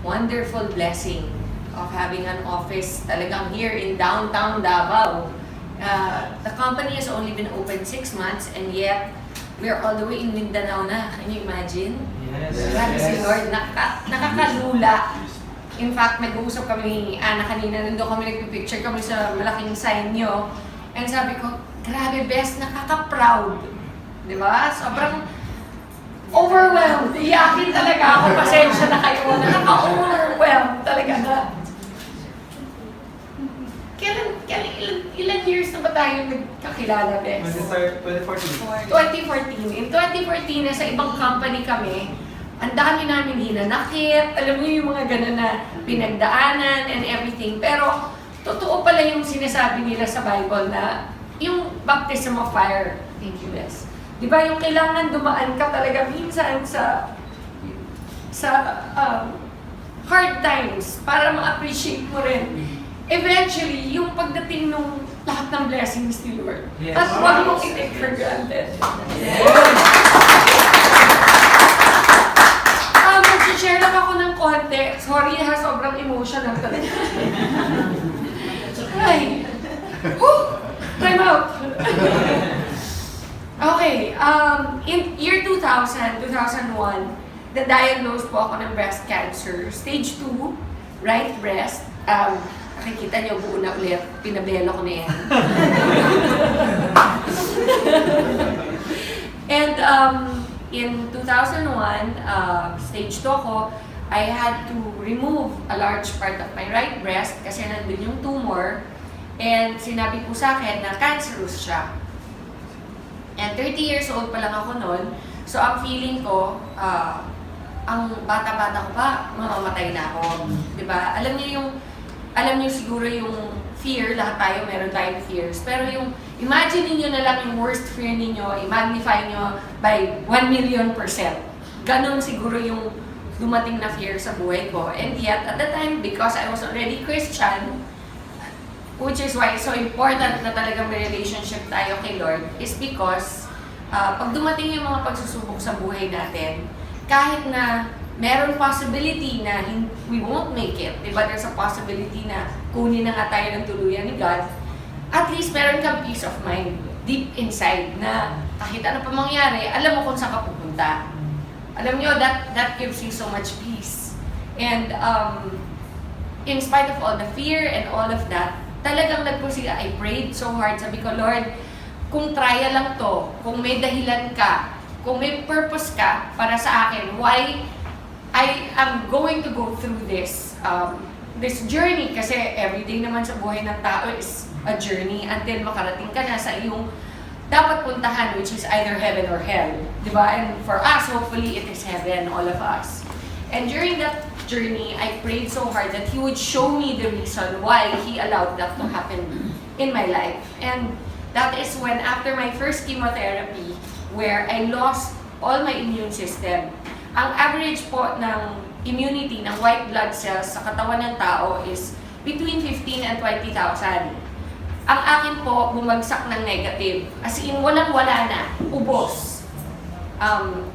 wonderful blessing of having an office talagang here in downtown Davao. The company has only been open 6 months and yet we're all the way in Mindanao na. Can you imagine? Yes. Grabe si Lord, nakakalula. In fact, nag-uusap kami ni Ana kanina, nandun kami nagpipicture kami sa malaking sign nyo. And sabi ko, grabe best, nakaka-proud. Di ba? Sobrang overwhelmed. Iyakin talaga ako, pasensya na kayo. Nakaka-overwhelmed talaga na. Ilan years na ba tayo nagkakilala, Bes? 2014. 2014. In 2014, nasa ibang company kami, ang dami namin hinanakit, alam niyo yung mga gano'n na pinagdaanan and everything. Pero, totoo pala yung sinasabi nila sa Bible na yung baptism of fire. Thank you, Bes. Di ba yung kailangan dumaan ka talaga minsan sa hard times para ma-appreciate mo rin. Eventually, yung pagdating nung lahat ng blessings ni Lord. Yes. At huwag mong i-take for granted. Yes. Mag-share lang ako ng konti. Sorry ha, sobrang emotional talaga. Ay! Whew! Time out! Okay, in year 2000, 2001, na-diagnose po ako ng breast cancer. Stage 2, right breast. Nakikita niyo, buo na ulit. Pinabelo ko na yan. And in 2001, stage 2 ako, I had to remove a large part of my right breast kasi nandun yung tumor. And sinabi po sa akin na cancerous siya. And 30 years old pa lang ako noon. So ang feeling ko, ang bata-bata ko pa, mamamatay na ako. Diba? Alam niyo siguro yung fear, lahat tayo, meron tayong fears. Pero yung, imagine niyo na lang yung worst fear niyo, i-magnify niyo by 1,000,000%. Ganon siguro yung dumating na fear sa buhay ko. And yet, at the time, because I was already Christian, which is why it's so important na talagang may relationship tayo kay Lord, is because pag dumating yung mga pagsusubok sa buhay natin, kahit na meron possibility na we won't make it, diba? There's a possibility na kunin na nga tayo ng tuluyan ni God, at least meron kang peace of mind deep inside na kahit ano pa mangyari, alam mo kung saan ka pupunta. Alam nyo, that gives you so much peace. And in spite of all the fear and all of that, talagang nagpursige. I prayed so hard. Sabi ko, Lord, kung trial lang to, kung may dahilan ka, kung may purpose ka para sa akin, why I am going to go through this journey, kasi everyday naman sa buhay ng tao is a journey until makarating ka na sa iyong dapat puntahan, which is either heaven or hell. Diba? And for us, hopefully, it is heaven, all of us. And during that journey, I prayed so hard that He would show me the reason why He allowed that to happen in my life. And that is when, after my first chemotherapy, where I lost all my immune system, ang average po ng immunity ng white blood cells sa katawan ng tao is between 15 and 20,000. Ang akin po, bumagsak ng negative. As in, walang-wala na. Ubos.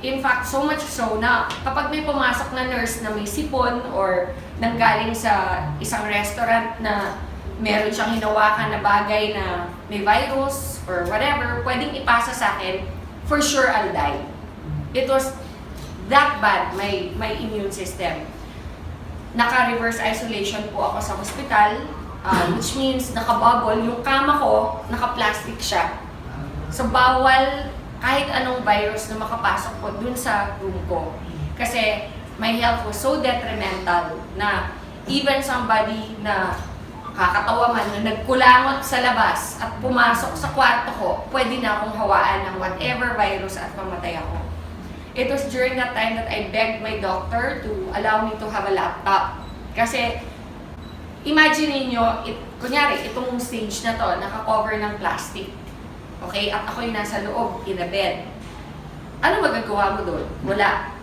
In fact, so much so na kapag may pumasok na nurse na may sipon or nanggaling sa isang restaurant na meron siyang hinawakan na bagay na may virus or whatever, pwedeng ipasa sa akin, for sure I'll die. It was that bad, my immune system. Naka-reverse isolation po ako sa hospital, which means naka-bubble. Yung kama ko, naka-plastic siya. So bawal kahit anong virus na makapasok po dun sa room ko. Kasi my health was so detrimental na even somebody na kakatawa man na nagkulangot sa labas at pumasok sa kwarto ko, pwede na akong hawaan ng whatever virus at mamatay ako. It was during that time that I begged my doctor to allow me to have a laptop. Kasi, imagine niyo, kunyari, itong stage na to, naka-cover ng plastic. Okay? At ako yung nasa loob, in a bed. Ano magagawa mo doon? Wala.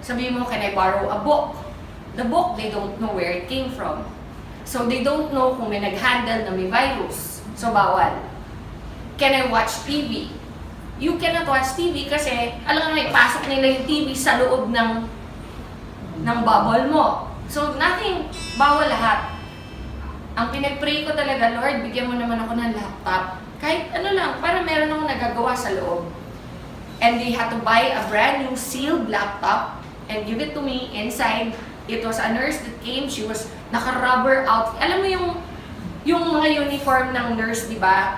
Sabihin mo, can I borrow a book? The book, they don't know where it came from. So, they don't know kung may nag-handle na may virus. So, bawal. Can I watch TV? You cannot watch TV kasi, alam nga, ipasok nila yung TV sa loob ng bubble mo. So nothing, bawal lahat. Ang pinag-pray ko talaga, Lord, bigyan mo naman ako ng laptop. Kahit ano lang, para meron akong nagagawa sa loob. And they had to buy a brand new sealed laptop and give it to me inside. It was a nurse that came, she was naka-rubber outfit. Alam mo yung mga uniform ng nurse, di ba?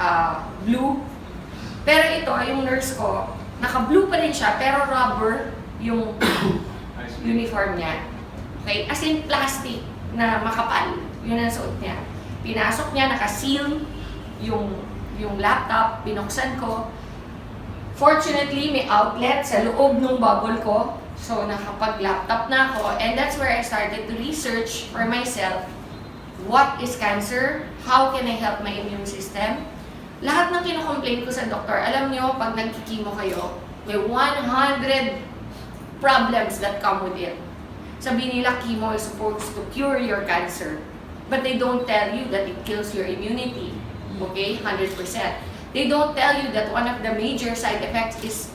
Blue. Pero ito, yung nurse ko, naka-blue pa rin siya, pero rubber yung uniform niya. Okay? As in plastic na makapal. Yun ang suot niya. Pinasok niya, naka-seal yung laptop, binuksan ko. Fortunately, may outlet sa loob ng bubble ko. So, nakapag-laptop na ako. And that's where I started to research for myself. What is cancer? How can I help my immune system? Lahat ng kinocomplain ko sa doktor, alam nyo, pag nagkikimo kayo, may 100 problems that come with it. Sabi nila, chemo is supposed to cure your cancer. But they don't tell you that it kills your immunity. Okay? 100%. They don't tell you that one of the major side effects is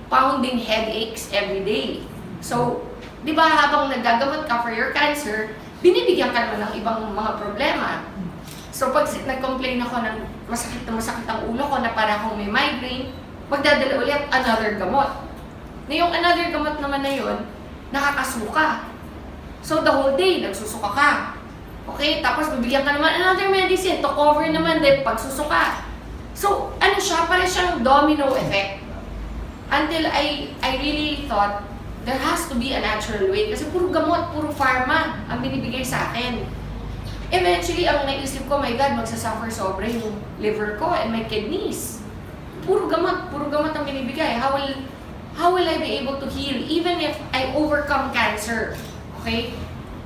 pounding headaches every day. So, di ba habang nagagamot ka for your cancer, binibigyan ka naman ng ibang mga problema. So, pag nag-complain ako ng masakit ang ulo ko na para akong may migraine, magdadala ulit another gamot. Na yung another gamot naman na yun, nakakasuka. So, the whole day, nagsusuka ka. Okay? Tapos, bibigyan ka naman another medicine to cover naman din pagsusuka. So, ano siya? Parang siyang domino effect. Until I really thought, there has to be a natural way. Kasi puro gamot, puro pharma ang binibigay sa akin. Eventually, ang naisip ko, my God, magsasuffer sobra yung liver ko and my kidneys. Puro gamot ang binibigay. How will I be able to heal even if I overcome cancer? Okay?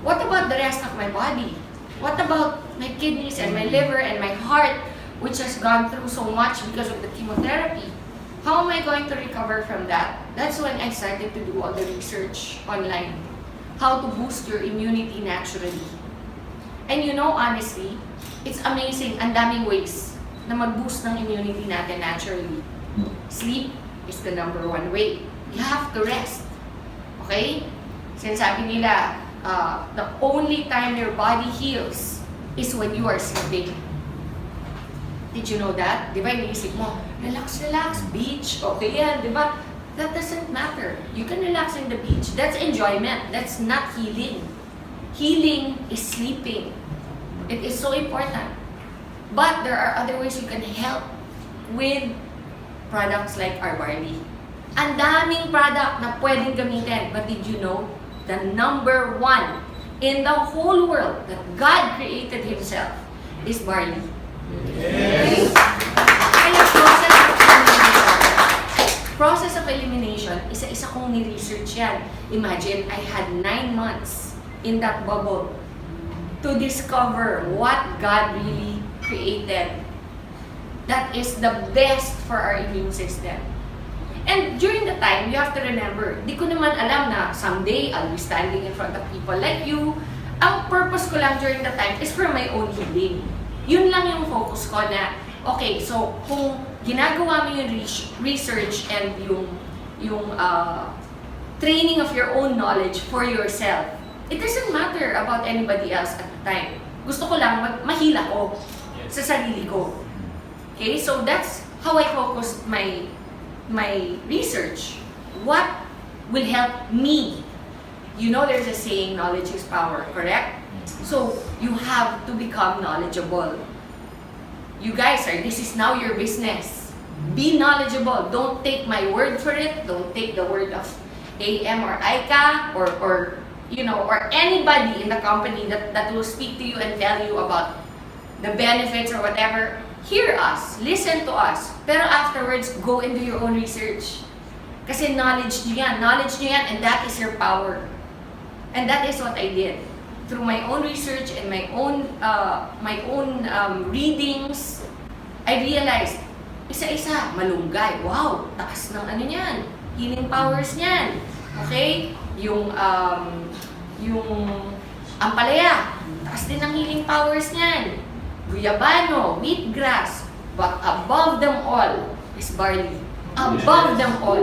What about the rest of my body? What about my kidneys and my liver and my heart, which has gone through so much because of the chemotherapy? How am I going to recover from that? That's when I started to do all the research online. How to boost your immunity naturally. And you know, honestly, it's amazing. Ang daming ways na mag-boost ng immunity natin naturally. Sleep is the number one way. You have to rest. Okay? Sinasabi nila, the only time your body heals is when you are sleeping. Did you know that? Di ba, iniisip mo, relax, beach, okay yan, di ba? That doesn't matter. You can relax in the beach. That's enjoyment. That's not healing. Healing is sleeping. It is so important. But there are other ways you can help with products like our Barley. Ang daming product na pwedeng gamitin. But did you know, the number one in the whole world that God created Himself is Barley. Yes. Kaya process of elimination, isa-isa kong ni-research yan. Imagine, I had 9 months in that bubble to discover what God really created that is the best for our immune system. And during the time, you have to remember, di ko naman alam na someday I'll be standing in front of people like you. Ang purpose ko lang during the time is for my own healing. Yun lang yung focus ko na, okay, so kung ginagawa mo yung research and yung training of your own knowledge for yourself, it doesn't matter about anybody else at the time. Gusto ko lang mahila ko sa sarili ko. Okay, so that's how I focused my research. What will help me? You know, there's a saying, knowledge is power, correct? So you have to become knowledgeable. You guys this is now your business. Be knowledgeable. Don't take my word for it. Don't take the word of IAM or ICA or anybody in the company that will speak to you and tell you about the benefits or whatever. Hear us, listen to us, pero afterwards, go and do your own research. Kasi knowledge nyo yan, and that is your power. And that is what I did. Through my own research and my own readings, I realized, isa-isa, malunggay, wow, taas ng ano niyan, healing powers niyan. Okay? Yung ampalaya, taas din ng healing powers niyan. Guyabano, wheatgrass, but above them all is barley. Above them all.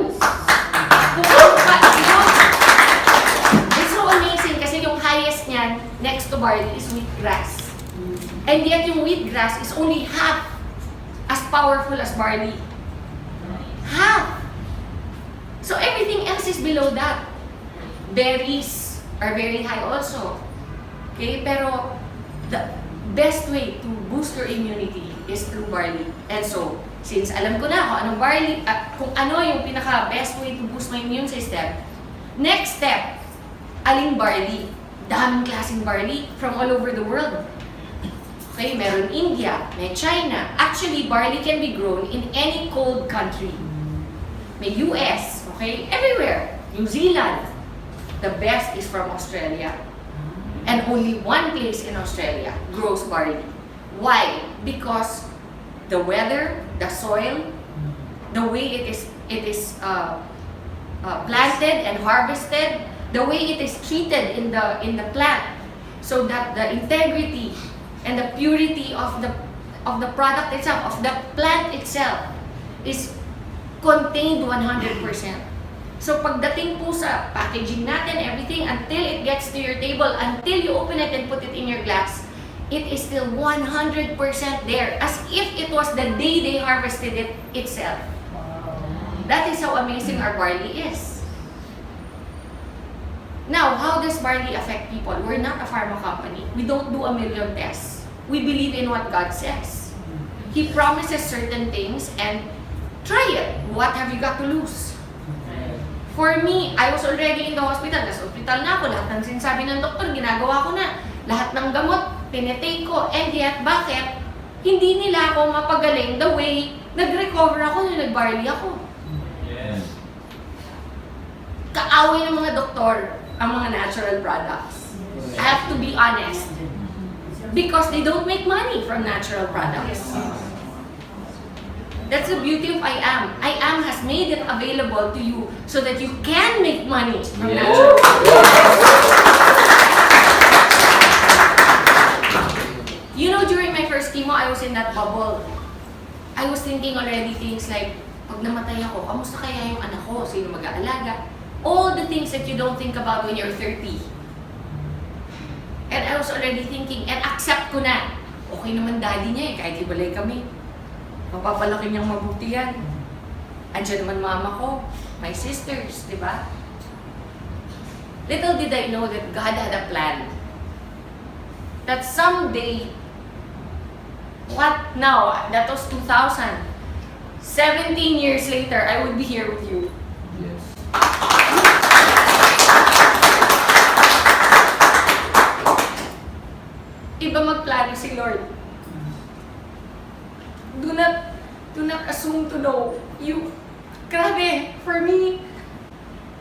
It's so amazing kasi yung highest niya yan, next to barley, is wheatgrass. And yet yung wheatgrass is only half as powerful as barley. Half! So everything else is below that. Berries are very high also. Okay? Pero the best way to boost your immunity is through barley. And so, since alam ko na kung anong barley, kung ano yung pinaka-best way to boost my immune system, next step, aling barley. Daming klaseng barley from all over the world. Okay, meron India, may China. Actually, barley can be grown in any cold country. May US, okay? Everywhere. New Zealand. The best is from Australia. And only one place in Australia grows barley. Why? Because the weather, the soil, the way it is planted and harvested, the way it is treated in the plant, so that the integrity and the purity of the product itself, of the plant itself, is contained 100%. So pagdating po sa packaging natin, everything, until it gets to your table, until you open it and put it in your glass, it is still 100% there, as if it was the day they harvested it itself. That is how amazing our barley is. Now, how does barley affect people? We're not a pharma company. We don't do a million tests. We believe in what God says. He promises certain things, and try it. What have you got to lose? For me, I was already in the hospital. Nasa hospital na ako. Lahat ng sinasabi ng doktor, ginagawa ko na. Lahat ng gamot, tinetake ko. And yet, bakit? Hindi nila ako mapagaling the way nag-recover ako nung nag-barley ako. Yes. Kaaway ng mga doktor ang mga natural products. I have to be honest. Because they don't make money from natural products. That's the beauty of IAM. IAM has made it available to you so that you can make money from natural products. You know, during my first chemo, I was in that bubble. I was thinking already things like, pag namatay ako, kamusta kaya yung anak ko? Sino mag-aalaga? All the things that you don't think about when you're 30. And I was already thinking, and accept ko na, okay naman daddy niya eh, kahit hibalay kami. Mapapalaki niyang mabuti yan. Andiyan naman mama ko, my sisters, di ba? Little did I know that God had a plan. That someday, what now? That was 2000. 17 years later, I would be here with you. Yes. Iba magplano si Lord. Do not assume to know. Grabe, for me,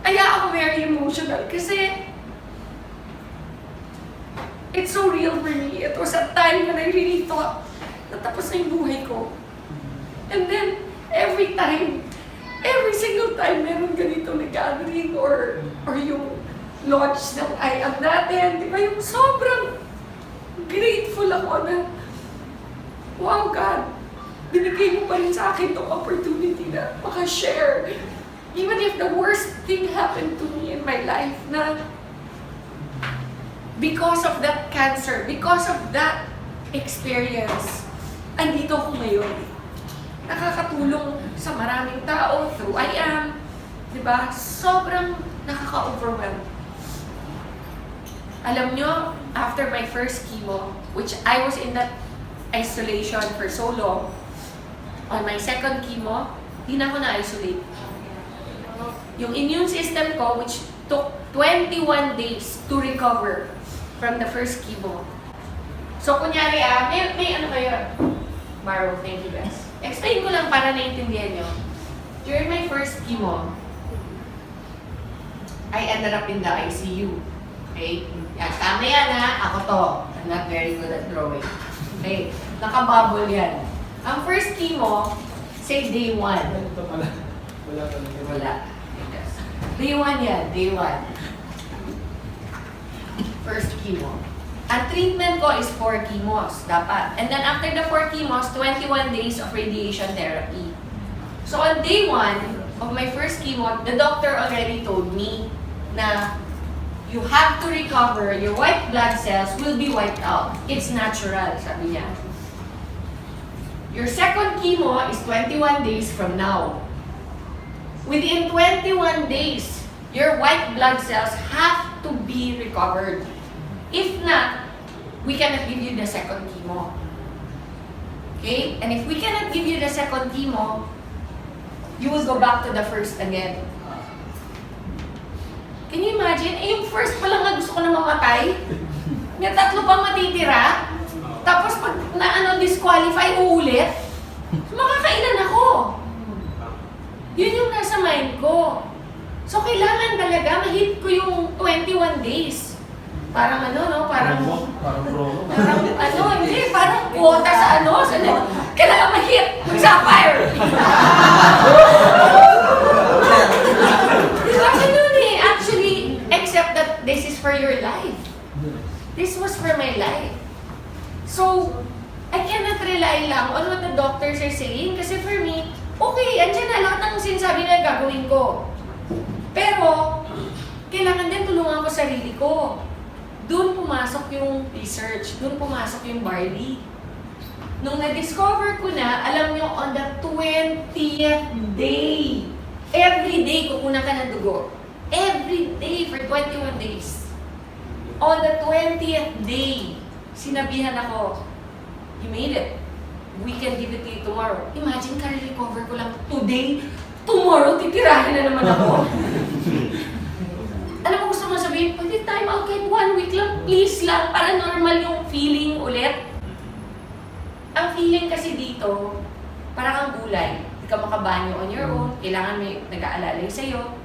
kaya ako very emotional kasi it's so real for me. It was a time when I really thought na tapos na yung buhay ko. And then, every single time meron ganito na gathering or yung launch ng IAM natin, di ba, yung sobrang grateful ako na, wow God, binigay mo pa rin sa akin itong opportunity na maka-share. Even if the worst thing happened to me in my life na because of that cancer, because of that experience, andito ako ngayon. Nakakatulong sa maraming tao through IAM. Diba? Sobrang nakaka-overwhelm. Alam nyo, after my first chemo, which I was in that isolation for so long, on my second chemo, di na ako na-isolate. Yung immune system ko, which took 21 days to recover from the first chemo. So, kunyari may ano kayo? Maro, thank you guys. Explain ko lang para naiintindihan nyo. During my first chemo, I ended up in the ICU. Okay? Yan, tama yan ha. Ako to. I'm not very good at drawing. Okay? Nakabubble yan. Ang first chemo, say day 1. Ito pala. Wala pa lang. Wala. Day 1 yan. Day 1. First chemo. Ang treatment ko is 4 chemos, dapat. And then after the 4 chemos, 21 days of radiation therapy. So on day 1 of my first chemo, the doctor already told me na you have to recover, your white blood cells will be wiped out. It's natural, sabi niya. Your second chemo is 21 days from now. Within 21 days, your white blood cells have to be recovered. If not, we cannot give you the second chemo. Okay? And if we cannot give you the second chemo, you will go back to the first again. Can you imagine? Eh, yung first pa lang na gusto ko na mamatay. May tatlo pang matitira. Tapos pag disqualify, uulit. Makakailan ako. Yun yung nasa mind ko. So, kailangan talaga ma-hit ko yung 21 days. Parang parang hindi, parang quota sa kailangan ma-hit, mag-sapphire. Diba, ganun eh. Actually, except that this is for your life. This was for my life. So, I cannot rely lang on what the doctors are saying kasi for me, okay, andyan na lahat ng sinasabi na gagawin ko. Pero, kailangan din tulungan ko sarili ko. Doon pumasok yung research, doon pumasok yung Barley. Nung na-discover ko na, alam nyo, on the 20th day, every day kukunan ka ng dugo. Every day for 21 days. On the 20th day, sinabihan ako, you made it. We can give it to you tomorrow. Imagine, ka-recover ko lang today. Tomorrow, titirahin na naman ako. Alam mo, gusto mo sabihin, pwede time out kahit 1 week lang, please lang, para normal yung feeling ulit. Ang feeling kasi dito, parang kang gulay. Hindi ka makabanyo on your own, kailangan may nag-aalalay sa'yo.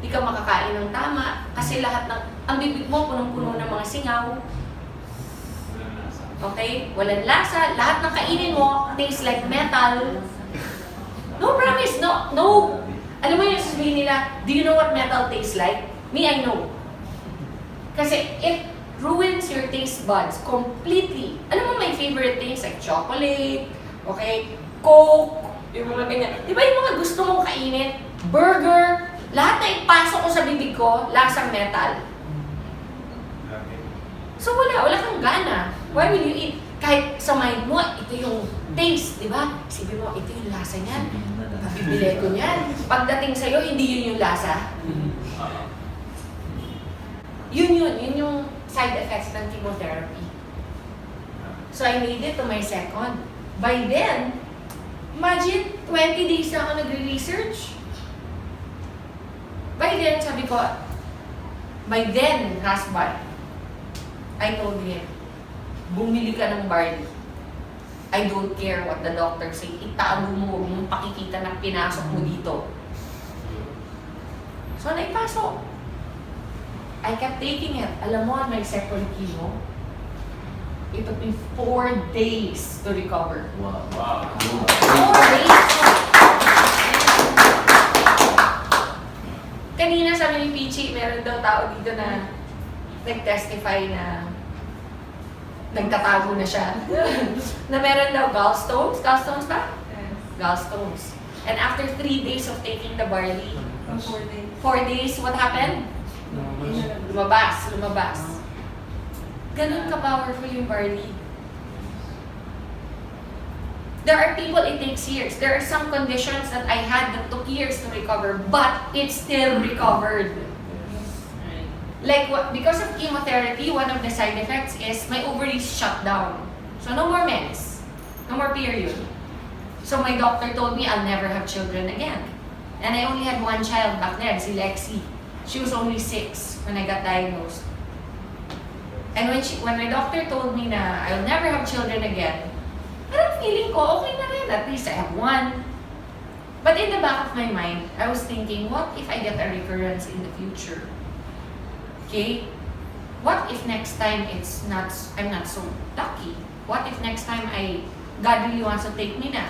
Hindi ka makakain ng tama, kasi lahat ng, ang bibig mo, punong-puno ng mga singaw. Okay? Walang lasa, lahat ng kainin mo, tastes like metal. No, promise, no. Alam mo yung sasabihin nila, do you know what metal tastes like? Me, I know. Kasi it ruins your taste buds completely. Alam mo, my favorite things like chocolate, okay, Coke, yung mga ganyan. Di ba yung mga gusto mong kainin? Burger, lahat na ipasok ko sa bibig ko, lasang metal. So wala kang gana. Why will you eat? Kahit sa mind mo, ito yung taste, di ba? Sabi mo, ito yung lasa niyan. Bibili ko niyan. Pagdating sa'yo, hindi yun yung lasa. Yun yung side effects ng chemotherapy. So I made it to my second. By then, imagine, 20 days na ako nagre-research. By then, sabi ko, by then, husband, I told him, bumili ka ng Barley. I don't care what the doctor say. Itago mo, huwag mong pakikita na pinasok mo dito. So, naipasok. I kept taking it. Alam mo, on my second chemo, it took me 4 days to recover. Wow. 4 days! Kanina sabi ni Pichi, meron daw tao dito na nag-testify na nagtatago na siya. Na meron daw gallstones. Gallstones ba? Yes. Gallstones. And after 3 days of taking the Barley, 4 days. 4 days, what happened? Lumabas. Ganun ka-powerful yung Barley. There are people it takes years. There are some conditions that I had that took years to recover, but it still recovered. Like, because of chemotherapy, one of the side effects is my ovaries shut down. So no more mens. No more period. So my doctor told me I'll never have children again. And I only had one child back then, si Lexi. She was only 6 when I got diagnosed. And when my doctor told me na I'll never have children again, parang feeling ko, okay na rin. At least I have one. But in the back of my mind, I was thinking, what if I get a recurrence in the future? Okay? What if next time I'm not so lucky? What if next time God really wants to take me na?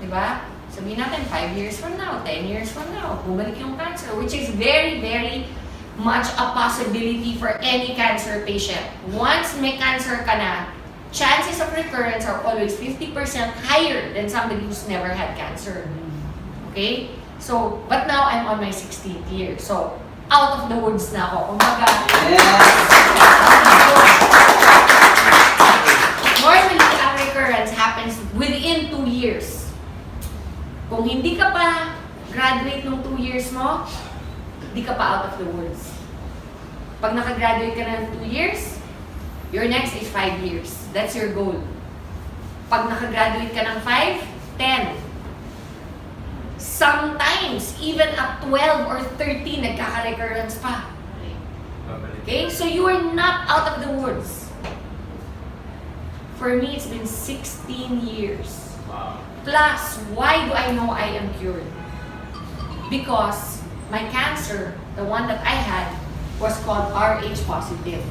Diba? Sabihin natin, 5 years from now, 10 years from now, bumalik yung cancer, which is very, very much a possibility for any cancer patient. Once may cancer ka na, chances of recurrence are always 50% higher than somebody who's never had cancer. Okay? So, but now I'm on my 16th year. So, out of the woods na ako. Kumbaga, normally, ang recurrence happens within 2 years. Kung hindi ka pa graduate nung 2 years mo, hindi ka pa out of the woods. Pag nakagraduate ka na ng 2 years, your next is 5 years. That's your goal. Pag nakagraduate ka ng 5, 10. Sometimes, even at 12 or 13, nagkaka-recurrence pa. Okay? So you are not out of the woods. For me, it's been 16 years. Wow. Plus, why do I know I am cured? Because my cancer, the one that I had, was called Rh positive.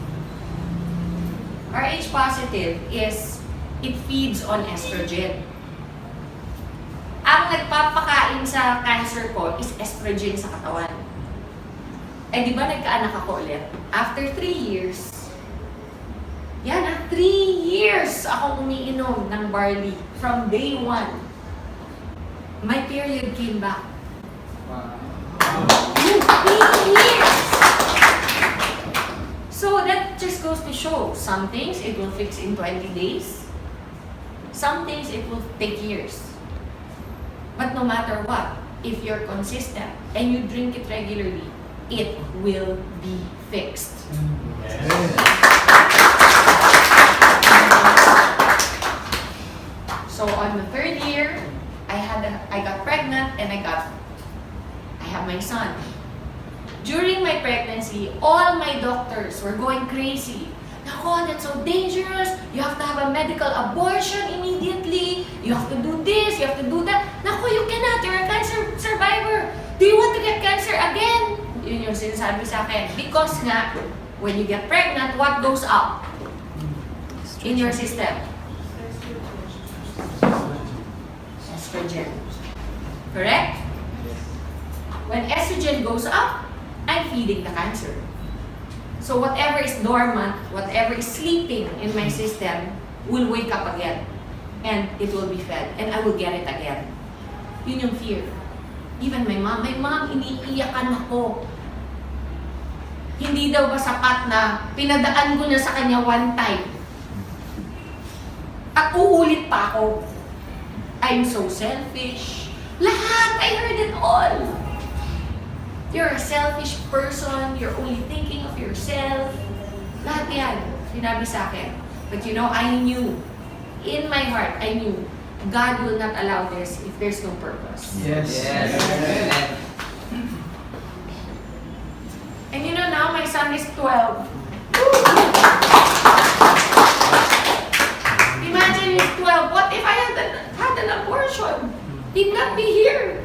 Rh positive is, it feeds on estrogen. Ang nagpapakain sa cancer ko is estrogen sa katawan. Eh di ba nagkaanak ako ulit? After 3 years, 3 years akong umiinom ng barley from day 1. My period came back. Wow. 3 years! So that just goes to show, some things it will fix in 20 days. Some things it will take years. But no matter what, if you're consistent and you drink it regularly, it will be fixed. So on the 3rd year, I got pregnant and I have my son. During my pregnancy, all my doctors were going crazy. Nako, that's so dangerous. You have to have a medical abortion immediately. You have to do this, you have to do that. Nako, you cannot. You're a cancer survivor. Do you want to get cancer again? Yun yung sinasabi sa akin. Because nga, when you get pregnant, what goes up in your system? Estrogen. Correct? When estrogen goes up, I'm feeding the cancer. So whatever is dormant, whatever is sleeping in my system will wake up again. And it will be fed. And I will get it again. Yun yung fear. Even my mom, iniiyakan ako. Hindi daw ba sapat na pinadaan ko na sa kanya one time. At uulit pa ako. I'm so selfish. Lahat! I heard it all. You're a selfish person. You're only thinking of yourself. Lahat yan. Sinabi sa akin. But you know, I knew. In my heart, I knew. God will not allow this if there's no purpose. Yes. And you know, now my son is 12. Imagine he's 12. What if I had an abortion? He'd not be here.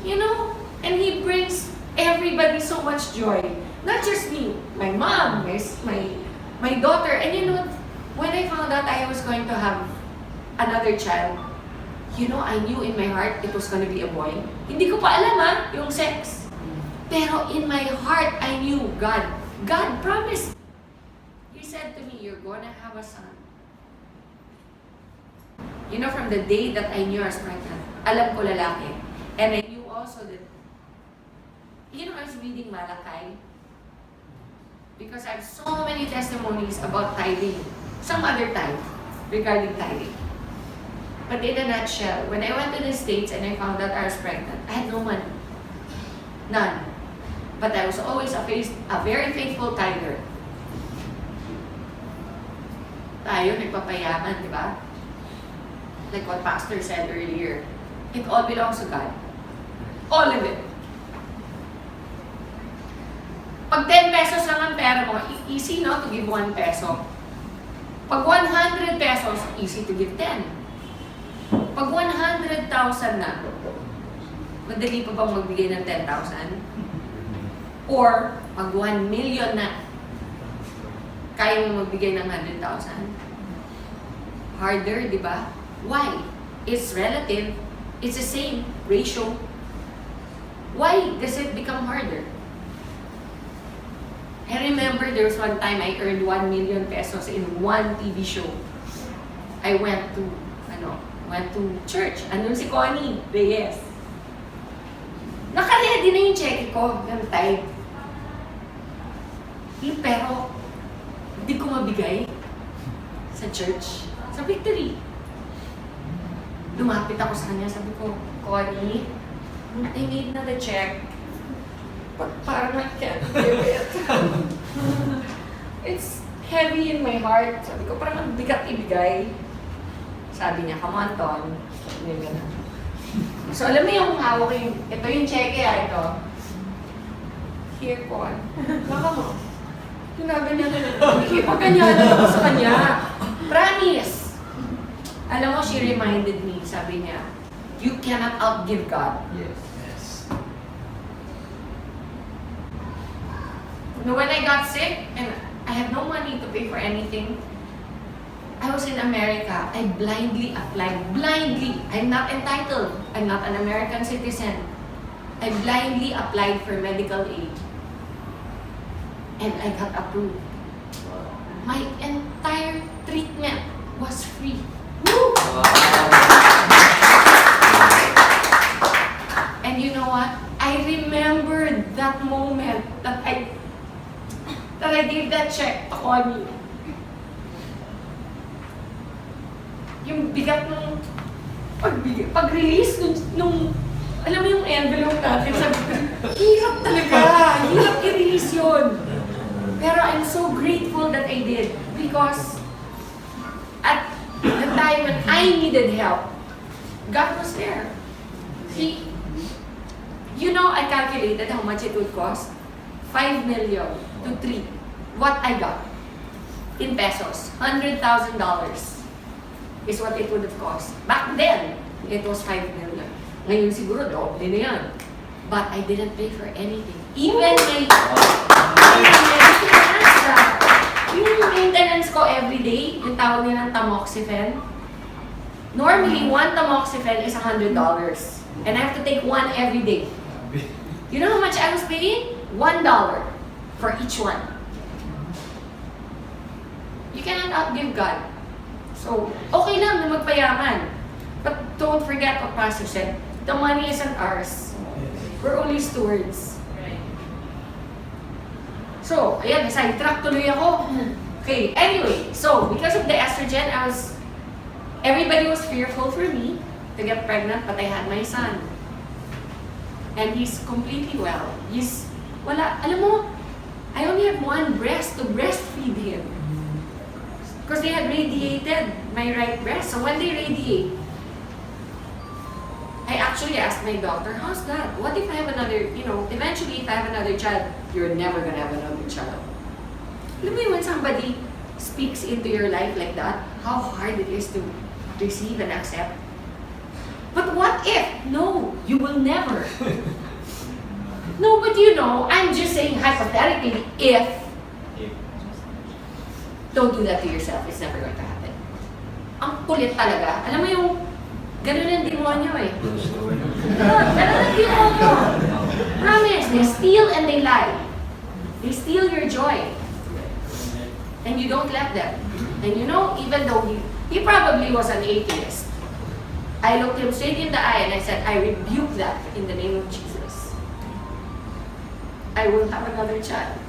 You know? And he brings everybody so much joy. Not just me, my mom, my daughter. And you know, when I found out I was going to have another child, you know, I knew in my heart it was going to be a boy. Hindi ko pa alam yung sex. Pero in my heart, I knew God promised. He said to me, you're gonna have a son. You know, from the day that I knew I was pregnant, alam ko lalaki. And I knew also that, you know, I was reading Malachi because I have so many testimonies about tithing, some other time regarding tithing. But in a nutshell, when I went to the States and I found out I was pregnant, I had no money. None. But I was always a very faithful tither. Tayo, nagpapayaman, di ba? Like what Pastor said earlier, it all belongs to God. All of it. Pag 10 pesos lang ang pera mo, easy no to give 1 peso. Pag 100 pesos, easy to give 10. Pag 100,000 na, madali pa bang magbigay ng 10,000? Or, pag 1 million na, kaya mo magbigay ng 100,000? Harder, di ba? Why? It's relative. It's the same ratio. Why does it become harder? I remember there was one time I earned 1 million pesos in one TV show. I went to church. Andun si Connie Reyes. Naka-ready na yung check ko ng tithe. Pero, hindi ko mabigay sa church. Sa Victory. Lumapit ako sa kanya, sabi ko, Connie, I made na the check. But parang I can't give it. It's heavy in my heart. Sabi ko, parang ang bigat ibigay. Sabi niya, come on, Ton. Sabi niya gano'n. So, alam mo yung hawak yung, ito yung cheque, ito. Here, Con. Baka mo. Sinabi niya, ipaganyanan ako sa kanya. Promise. Alam mo, she reminded me, sabi niya, you cannot outgive God. Yes. Yes. When I got sick and I had no money to pay for anything, I was in America. I blindly applied. Blindly. I'm not entitled. I'm not an American citizen. I blindly applied for medical aid. And I got approved. My entire treatment was free. Woo! And you know what? I remembered that moment that I gave that check to Connie. Yung bigat ng pag-release nung alam mo yung envelope natin, sabi ko, hirap talaga, hirap i-release yun. Pero I'm so grateful that I did because at the time when I needed help, God was there. You know, I calculated how much it would cost. 5 million to 3. What I got in pesos, $100,000 is what it would have cost. Back then, it was 5 million. Ngayon siguro, doble na yan. But I didn't pay for anything. Even yung maintenance ko every day, yung tawag nilang tamoxifen. Normally, one tamoxifen is $100. And I have to take one every day. You know how much I was paying? $1 for each one. You cannot outgive God. So, okay lang na magpayaman. But don't forget what Pastor said. The money isn't ours. We're only stewards. So, ayan, sidetrack tuloy ako. Okay, anyway, so because of the estrogen, everybody was fearful for me to get pregnant, but I had my son. And he's completely well. Alam mo, I only had one breast to breastfeed him. Because they had radiated my right breast. So when they radiate, I actually asked my doctor, how's that? What if I have another, eventually if I have another child, you're never gonna have another child. Alam mo when somebody speaks into your life like that, how hard it is to receive and accept. But what if? No, you will never. No, but I'm just saying hypothetically, if. Don't do that to yourself. It's never going to happen. Ang kulit talaga. Alam mo yung ganun ang demonyo eh. Ganun ang demonyo. Promise, they steal and they lie. They steal your joy. And you don't let them. And even though he probably was an atheist, I looked him straight in the eye and I said, I rebuke that in the name of Jesus. I will have another child.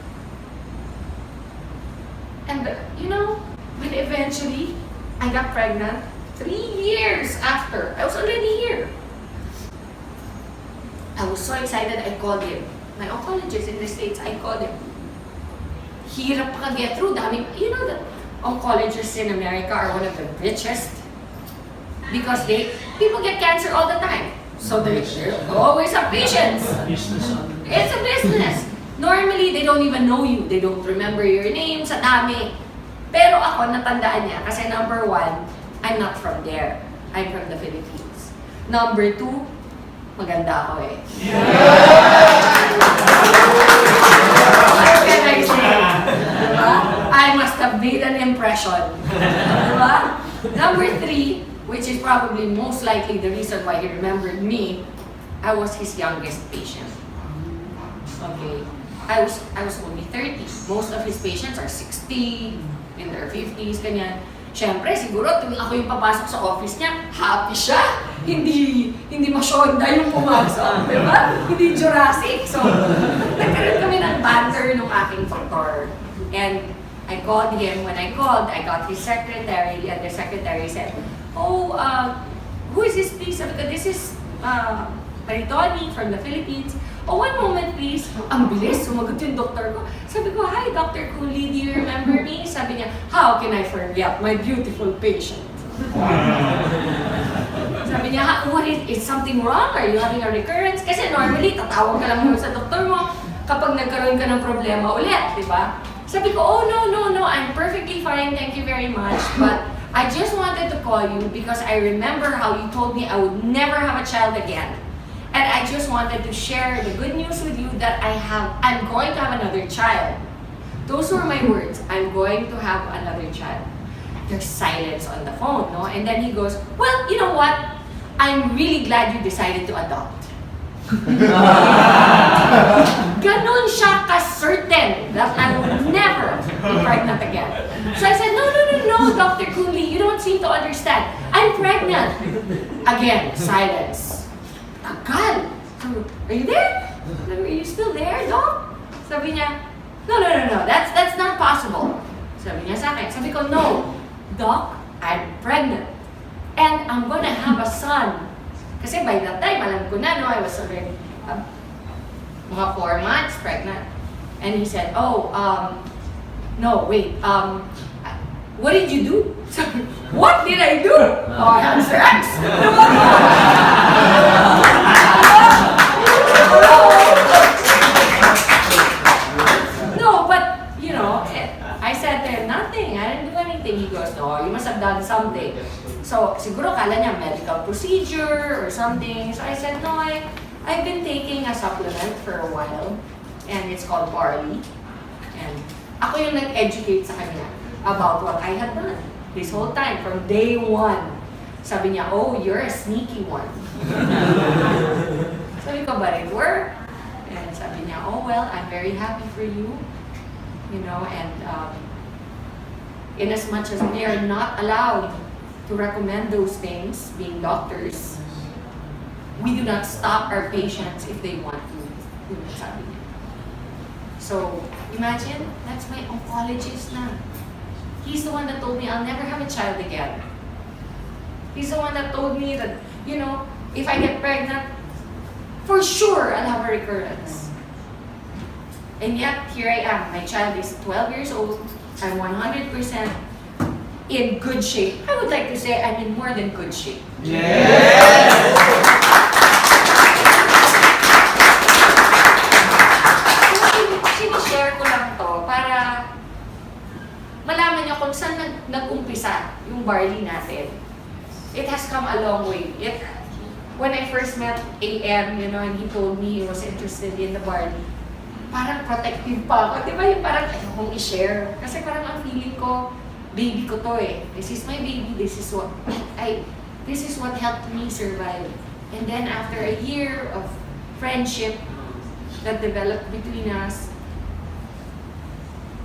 And when eventually I got pregnant, 3 years after, I was already here. I was so excited, I called him. My oncologist in the States, I called him. Hirap pa get through. That oncologists in America are one of the richest because people get cancer all the time. So they always have patients. It's a business. Normally, they don't even know you. They don't remember your name sa dami. Pero ako, natandaan niya. Kasi number 1, I'm not from there. I'm from the Philippines. Number 2, maganda ako eh. What can I say? Diba? I must have made an impression. Diba? Number 3, which is probably most likely the reason why he remembered me, I was his youngest patient. Okay. I was only 30. Most of his patients are 60, in their 50s, ganyan. Siyempre, siguro, tuwing ako yung papasok sa office niya, happy siya. hindi masyonda yung pumasok, di ba? Hindi Jurassic. So, nagkaroon kami ng banter nung aking doktor. And I called him. When I called, I got his secretary, and the secretary said, "Oh, who is this, please?" Sabi ko, "This is Maritoni from the Philippines." "Oh, one moment, please." Ang bilis, sumagot yung doktor ko. Sabi ko, "Hi, Dr. Cooley, do you remember me?" Sabi niya, "How can I forget my beautiful patient?" Sabi niya, "What is something wrong? Are you having a recurrence?" Kasi normally, tatawag ka lang muna sa doktor mo kapag nagkaroon ka ng problema ulit, di ba? Sabi ko, "Oh, no, I'm perfectly fine, thank you very much. But I just wanted to call you because I remember how you told me I would never have a child again. And I just wanted to share the good news with you that I'm going to have another child." Those were my words, "I'm going to have another child." There's silence on the phone, no? And then he goes, "Well, you know what? I'm really glad you decided to adopt." Ganon siya ka-certain that I would never be pregnant again. So I said, no, Dr. Cooley, you don't seem to understand. I'm pregnant. Again, silence. Tagal. "Are you there? Are you still there, Doc?" Sabi niya, no, that's not possible. Sabi niya sa akin. Sabi ko, "No, Doc, I'm pregnant. And I'm gonna have a son." Kasi by that time, alam ko na, no, I was already mga 4 months pregnant. And he said, "Oh, no, wait, what did you do?" What did I do? "Oh, I had sex." No, but, you know, I said to him, "Nothing, I didn't do anything." He goes, "No, you must have done something." So, siguro kala niya medical procedure or something. So I said, "No, I've been taking a supplement for a while, and it's called Barley." And ako yung nag-educate sa kanya about what I had done this whole time, from day one. Sabi niya, "Oh, you're a sneaky one." Sabi ko, "But it worked." And sabi niya, "Oh, well, I'm very happy for you." You know, and in as much as we are not allowed to recommend those things, being doctors, we do not stop our patients if they want to. Sabi niya. So, imagine, that's my oncologist na. He's the one that told me I'll never have a child again. He's the one that told me that, you know, if I get pregnant, for sure I'll have a recurrence. And yet, here I am. My child is 12 years old. I'm 100% in good shape. I would like to say I'm in more than good shape. Yes! Sinishare ko lang to para malaman niyo kung saan nag-umpisa yung Barley natin. It has come a long way. When I first met IAM, you know, and he told me he was interested in the Barley, parang protective pa ako. Di ba yung parang ayokong i-share? Kasi parang ang feeling ko, baby ko to eh. This is my baby. This is what helped me survive. And then after a year of friendship that developed between us,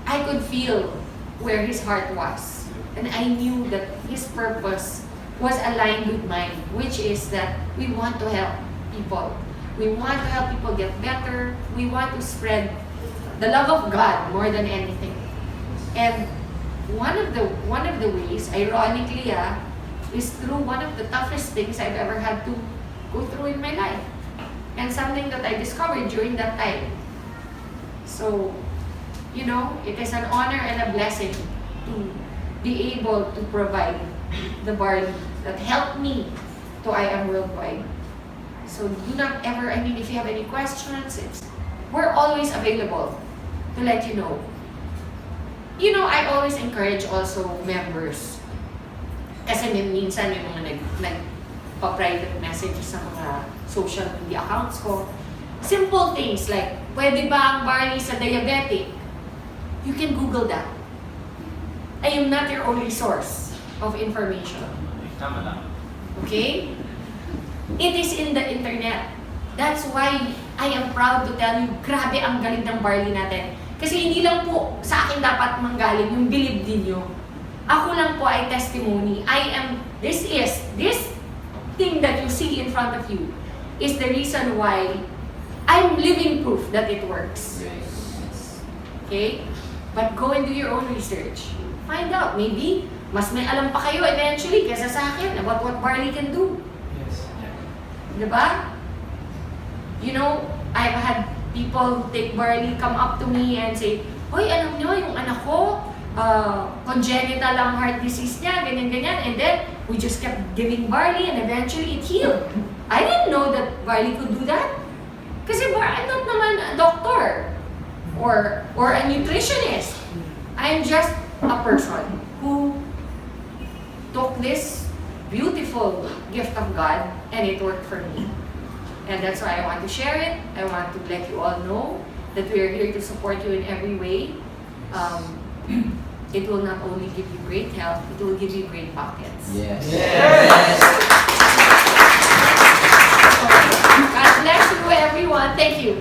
I could feel where his heart was. And I knew that his purpose was aligned with mine, which is that we want to help people. We want to help people get better. We want to spread the love of God more than anything. And one of the ways, ironically, is through one of the toughest things I've ever had to go through in my life. And something that I discovered during that time. So, you know, it is an honor and a blessing to be able to provide the Barley that helped me to IAM Worldwide. So do not ever, I mean, if you have any questions, we're always available to let you know. You know, I always encourage also members. Kasi minsan yung mga nagpa-private messages sa mga social media accounts ko. Simple things like, pwede ba ang Barley sa diabetic? You can Google that. I am not your only source of information. Tama lang. Okay? It is in the internet. That's why I am proud to tell you, grabe ang galing ng Barley natin. Kasi hindi lang po sa akin dapat manggaling yung believe din nyo. Ako lang po ay testimony. This thing that you see in front of you is the reason why I'm living proof that it works. Okay? But go and do your own research. Find out. Maybe, mas may alam pa kayo eventually kesa sa akin about what Barley can do. Yes. Diba? You know, I've had people take Barley, come up to me and say, "Hoy, alam nyo, yung anak ko, congenital ang heart disease niya, ganyan-ganyan." And then, we just kept giving Barley and eventually it healed. I didn't know that Barley could do that. Kasi I'm not naman a doctor or a nutritionist. I'm just a person who took this beautiful gift of God and it worked for me. And that's why I want to share it. I want to let you all know that we are here to support you in every way. It will not only give you great health, it will give you great pockets. Yes. Yes. God bless you everyone. Thank you.